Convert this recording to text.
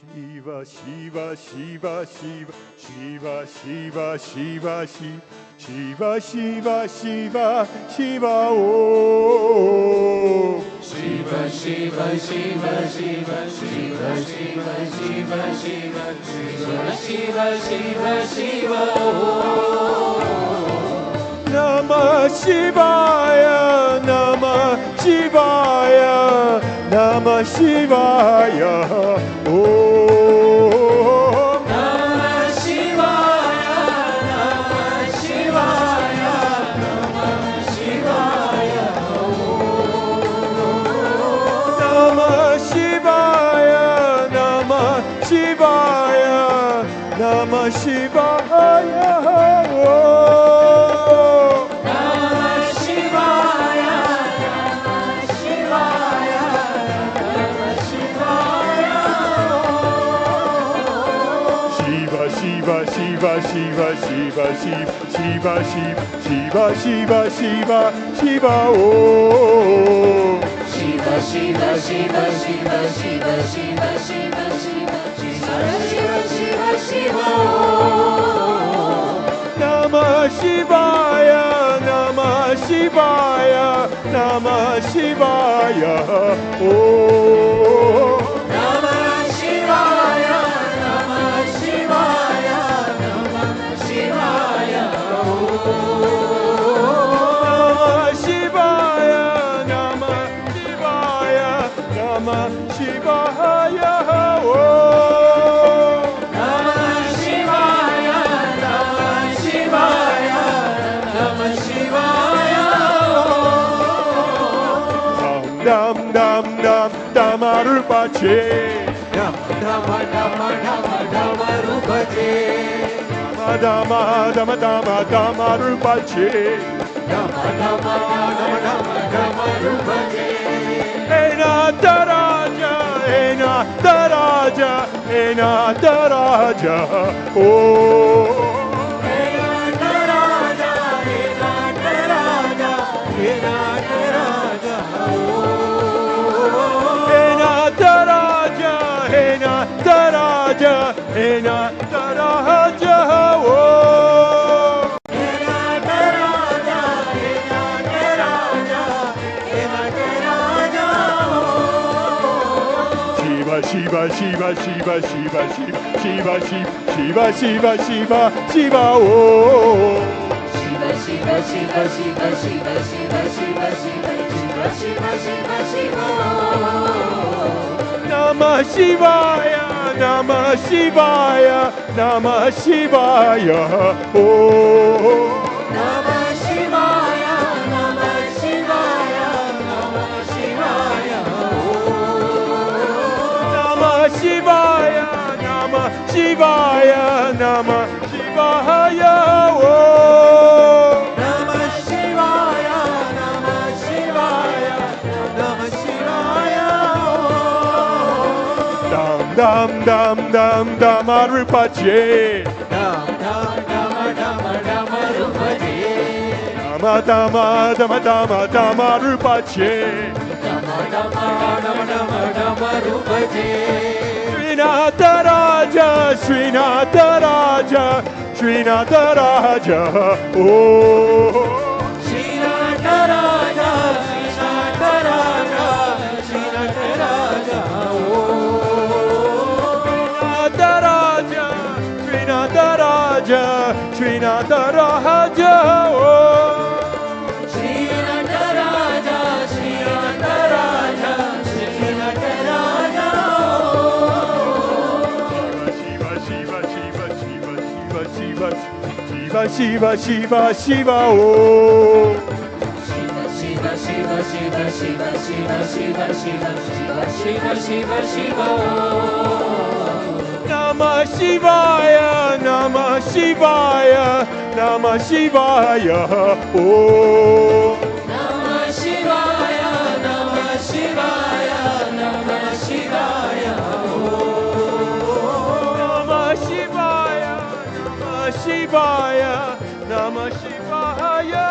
Shiva, Shiva, Shiva, Shiva, Shiva, Shiva, Shiva, Shiva, Shiva, Shiva, Shiva, Om. Shiva, Shiva, Shiva, Shiva, Shiva, Shiva, Shiva, Shiva, Shiva, Shiva, Shiva, Namah Shivaya, Namah Shivaya, Namah Shivaya, Om. Namah Shivaya, Namah Shivaya, Namah Shivaya, Namah Shivaya, Namah Shivaya, Namah Shivaya, Shiva, Shiva, Shiva, Shiva, Shiva, Shiva, Shiva, Shiva, Shiva, Shiva, Om. Shiva, Shiva, Shiva, Shiva, Shiva, Shiva, Shiva, Shiva, Shiva, Shiva, Shiva, Namah Shivaya, Namah Shivaya, Namah Shivaya, Om. Namah Shivaya, Namah Shivaya, Namah Shivaya, Namah Shivaya, Namah Shivaya, Namah Shivaya, Om. Namah Shivaya, Namah Shivaya, Namah Shivaya, Dam dam dam damarupache, Dhamma Dhamma Dhamma Dhamma Dhamma Rupache, dama dama dama damarupache, Dhamma Dhamma Dhamma Dhamma Dhamma Rupache, ena daraja, ena daraja, ena daraja, oh. Enataraja, Enataraja, Enataraja, Ena daraja, ena daraja, ena daraja, oh. Enataraja, Enataraja, Enataraja, Shiva, Shiva, Shiva, Shiva, Shiva, Shiva, Shiva, Shiva, Shiva, Shiva, Shiva, oh. Shiva, Shiva, Shiva, Shiva, Shiva, Shiva, Shiva, Shiva, Shiva, Shiva, Shiva, Namah Shivaya, Namah Shivaya, Namah Shivaya, oh. Namah Shivaya, Namah Shivaya, Namah Shivaya, Namah Shivaya, Namah Shivaya, Namah Shivaya, oh. Namah Shivaya, Namah Shivaya, Namah Shivaya, Dam dam dam dam damarupache, Dam Dam Dhamma Dhamma Dhamma Rupache, dama dama dama dama damarupache, Dhamma Dhamma Dhamma Dhamma Dhamma Rupache, Srinataraja, Srinataraja, Srinataraja, oh. Srinataraja, Srinataraja, Srinataraja, Srinataraja, Srinataraja, Srinataraja, oh. Srinataraja, Srinataraja, Srinataraja, Shiva, Shiva, Shiva, Shiva, Shiva, Shiva, Shiva, Shiva, Shiva, oh. Shiva, Shiva, Shiva, Shiva, Shiva, Shiva, Shiva, Shiva, Shiva, Shiva, Shiva, Namah Shivaya, Namah Shivaya, Namah Shivaya, oh. Namah Shivaya, Namah Shivaya, Namah Shivaya, Namah Shivaya, Namah Shivaya, Namah Shivaya,